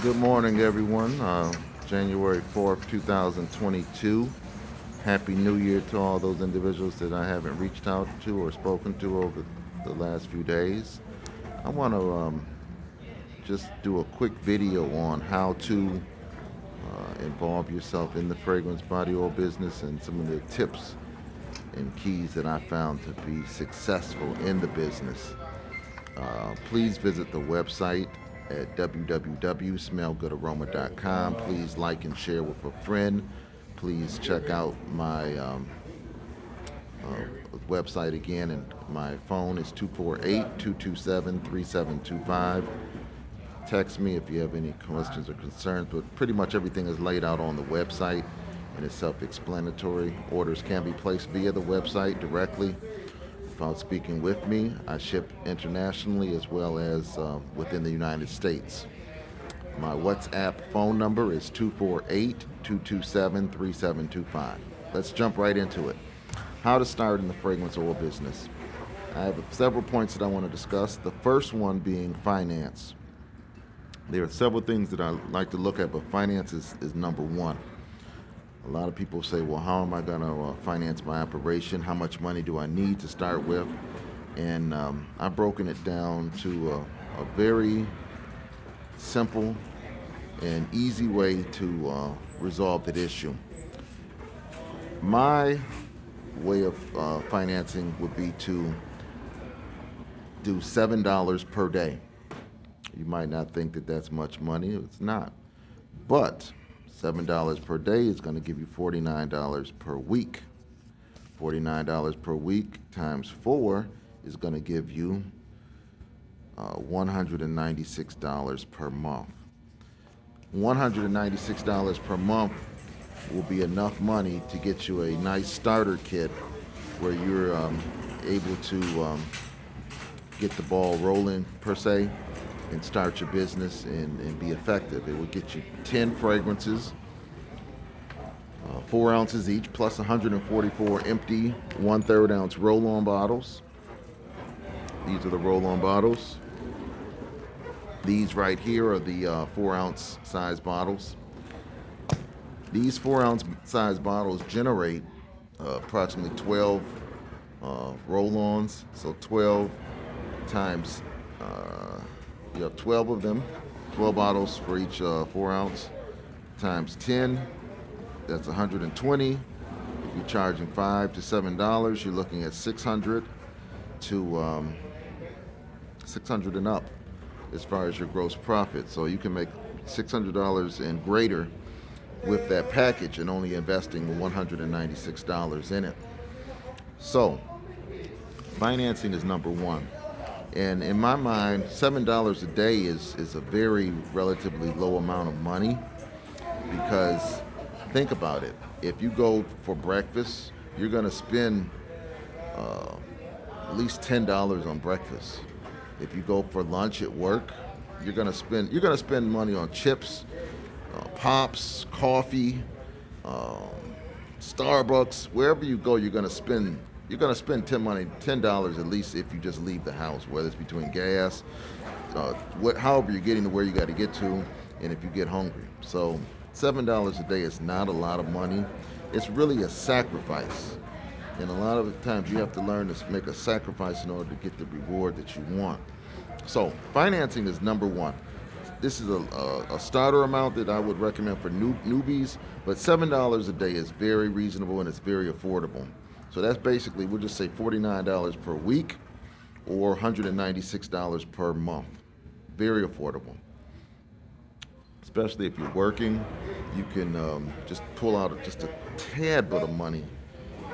Good morning, everyone. January 4th, 2022. Happy New Year to all those individuals that I haven't reached out to or spoken to over the last few days. I want to just do a quick video on how to involve yourself in the fragrance body oil business and some of the tips and keys that I found to be successful in the business. Please visit the website at www.smellgoodaroma.com. Please like and share with a friend. Please check out my website again, and my phone is 248-227-3725. Text me if you have any questions or concerns, but pretty much everything is laid out on the website and it's self-explanatory. Orders can be placed via the website directly without speaking with me. I ship internationally as well as within the United States. My WhatsApp phone number is 248-227-3725. Let's jump right into it. How to start in the fragrance oil business. I have several points that I want to discuss. The first one being finance. There are several things that I like to look at, but finance is number one. A lot of people say, well, how am I going to finance my operation? How much money do I need to start with? And I've broken it down to a very simple and easy way to resolve that issue. My way of financing would be to do $7 per day. You might not think that that's much money. It's not. But $7 per day is going to give you $49 per week. $49 per week times 4 is going to give you $196 per month. $196 per month will be enough money to get you a nice starter kit where you're able to get the ball rolling, per se, and start your business and be effective. It will get you 10 fragrances, 4 ounces each, plus 144 empty 1/3 ounce roll-on bottles. These are the roll-on bottles. These right here are the 4 ounce size bottles. These 4 ounce size bottles generate approximately 12 roll-ons. So 12 times, you have 12 of them, 12 bottles for each 4 ounce, times 10, that's 120. If you're charging $5 to $7, you're looking at 600 to 600 and up as far as your gross profit. So you can make $600 and greater with that package and only investing $196 in it. So financing is number one. And in my mind, $7 a day is a very relatively low amount of money, because think about it. If you go for breakfast, you're going to spend at least $10 on breakfast. If you go for lunch at work, you're going to spend money on chips, pops, coffee, Starbucks. Wherever you go, you're going to spend $10 at least if you just leave the house, whether it's between gas, however you're getting to where you got to get to, and if you get hungry. So $7 a day is not a lot of money. It's really a sacrifice. And a lot of the times you have to learn to make a sacrifice in order to get the reward that you want. So financing is number one. This is a starter amount that I would recommend for newbies, but $7 a day is very reasonable and it's very affordable. So that's basically, we'll just say $49 per week or $196 per month. Very affordable. Especially if you're working, you can just pull out just a tad bit of money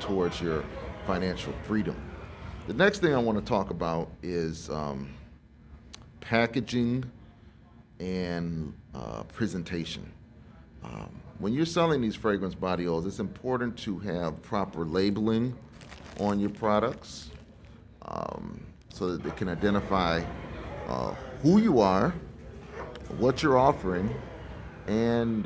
towards your financial freedom. The next thing I want to talk about is packaging and presentation. When you're selling these fragrance body oils, it's important to have proper labeling on your products, so that they can identify who you are, what you're offering, and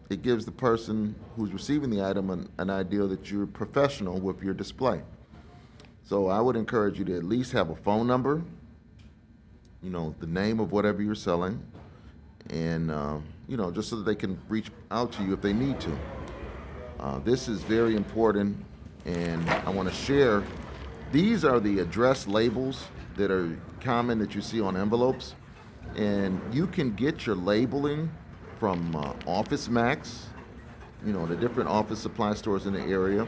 it gives the person who's receiving the item an idea that you're professional with your display. So I would encourage you to at least have a phone number, the name of whatever you're selling, and just so that they can reach out to you if they need to. This is very important, and I want to share. These are the address labels that are common that you see on envelopes, and you can get your labeling from Office Max, the different office supply stores in the area.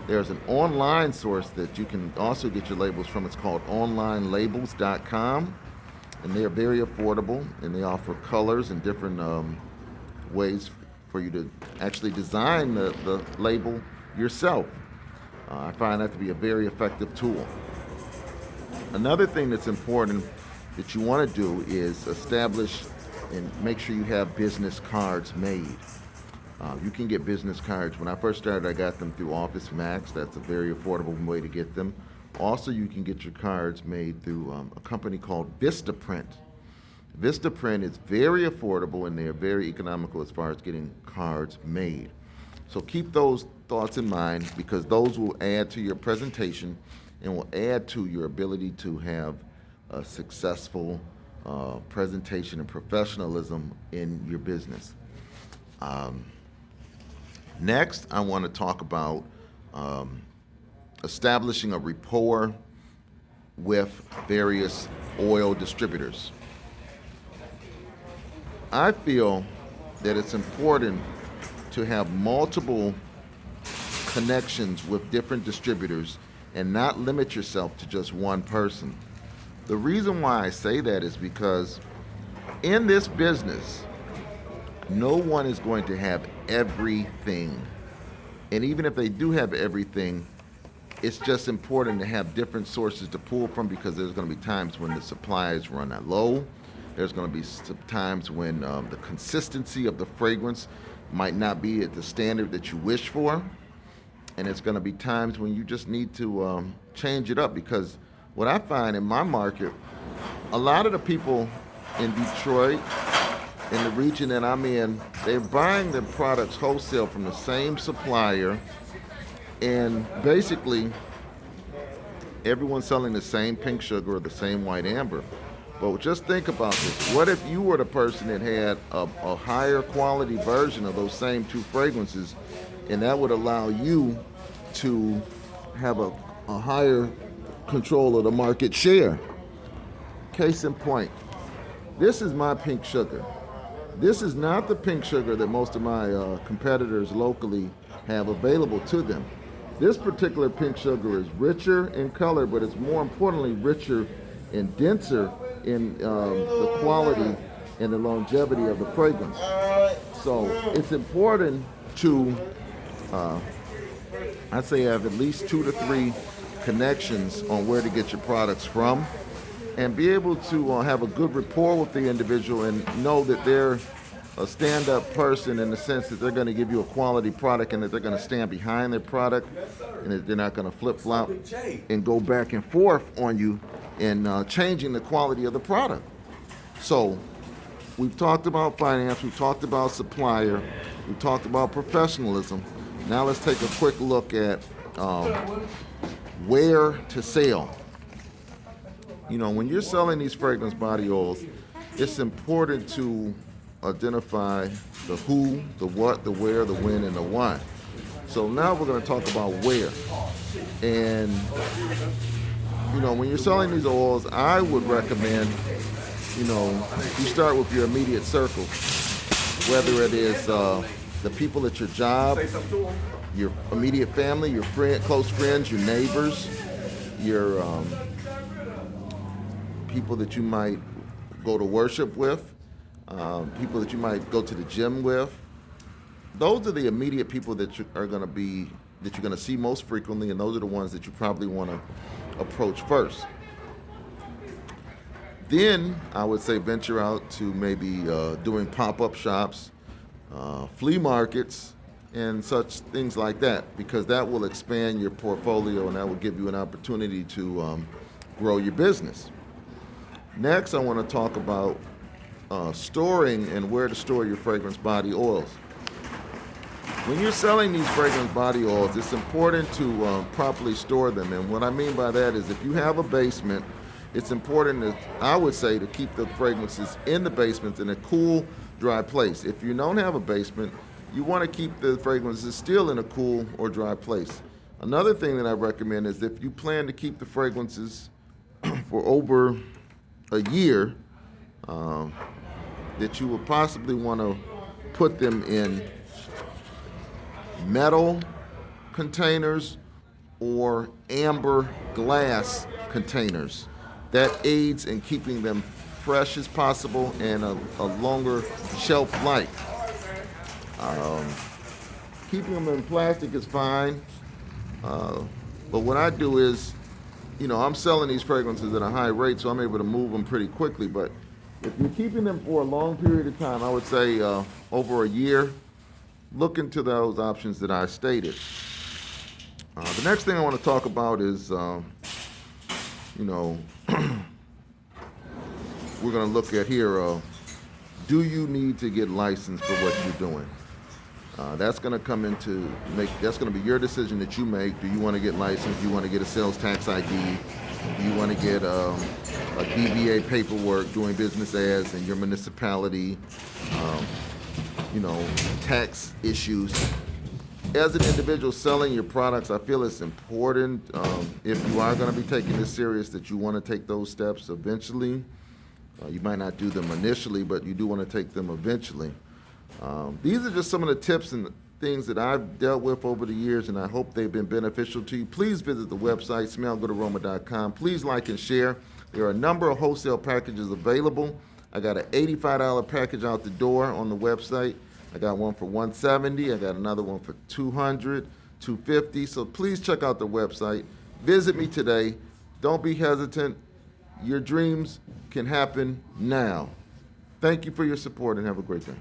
There's an online source that you can also get your labels from. It's called onlinelabels.com, and they're very affordable, and they offer colors and different ways for you to actually design the label yourself. I find that to be a very effective tool. Another thing that's important that you want to do is establish and make sure you have business cards made. You can get business cards. When I first started, I got them through Office Max. That's a very affordable way to get them. Also, you can get your cards made through a company called Vistaprint. Vistaprint is very affordable, and they're very economical as far as getting cards made. So keep those thoughts in mind, because those will add to your presentation and will add to your ability to have a successful presentation and professionalism in your business. Next, I want to talk about establishing a rapport with various oil distributors. I feel that it's important to have multiple connections with different distributors and not limit yourself to just one person. The reason why I say that is because in this business, no one is going to have everything. And even if they do have everything, it's just important to have different sources to pull from, because there's going to be times when the supplies run out low. There's going to be some times when the consistency of the fragrance might not be at the standard that you wish for. And it's going to be times when you just need to change it up, because what I find in my market, a lot of the people in Detroit, in the region that I'm in, they're buying their products wholesale from the same supplier, and basically everyone's selling the same pink sugar or the same white amber. But just think about this. What if you were the person that had a higher quality version of those same two fragrances, and that would allow you to have a higher control of the market share? Case in point, this is my pink sugar. This is not the pink sugar that most of my competitors locally have available to them. This particular pink sugar is richer in color, but it's more importantly richer and denser in the quality and the longevity of the fragrance. So it's important to, I'd say, have at least 2 to 3 connections on where to get your products from, and be able to have a good rapport with the individual and know that they're a stand-up person in the sense that they're going to give you a quality product, and that they're going to stand behind their product, and that they're not going to flip-flop and go back and forth on you in changing the quality of the product. So we've talked about finance, we've talked about supplier, we've talked about professionalism. Now let's take a quick look at where to sell. When you're selling these fragrance body oils, it's important to identify the who, the what, the where, the when, and the why. So now we're going to talk about where. And when you're selling these oils, I would recommend, you start with your immediate circle, whether it is the people at your job, your immediate family, your close friends, your neighbors, your people that you might go to worship with, people that you might go to the gym with. Those are the immediate people that you're going to see most frequently, and those are the ones that you probably want to approach first. Then I would say venture out to maybe doing pop-up shops, flea markets, and such things like that, because that will expand your portfolio and that will give you an opportunity to grow your business. Next, I want to talk about storing and where to store your fragrance body oils. When you're selling these fragrance body oils, it's important to properly store them. And what I mean by that is, if you have a basement it's important, I would say, to keep the fragrances in the basement in a cool, dry place. If you don't have a basement, you want to keep the fragrances still in a cool or dry place. Another thing that I recommend is if you plan to keep the fragrances for over a year, that you would possibly want to put them in metal containers or amber glass containers. That aids in keeping them fresh as possible and a longer shelf life. Keeping them in plastic is fine, but what I do is, I'm selling these fragrances at a high rate, so I'm able to move them pretty quickly. But if you're keeping them for a long period of time, I would say over a year, look into those options that I stated. The next thing I want to talk about is, we're going to look at here, do you need to get licensed for what you're doing? That's going to that's going to be your decision that you make. Do you want to get licensed? Do you want to get a sales tax ID? Do you want to get a DBA paperwork doing business as in your municipality? Tax issues. As an individual selling your products, I feel it's important, if you are going to be taking this serious, that you want to take those steps eventually. You might not do them initially, but you do want to take them eventually. These are just some of the tips and things that I've dealt with over the years, and I hope they've been beneficial to you. Please visit the website, smellgoodaroma.com. Please like and share. There are a number of wholesale packages available. I got an $85 package out the door on the website. I got one for $170. I got another one for $200, $250. So please check out the website. Visit me today. Don't be hesitant. Your dreams can happen now. Thank you for your support and have a great day.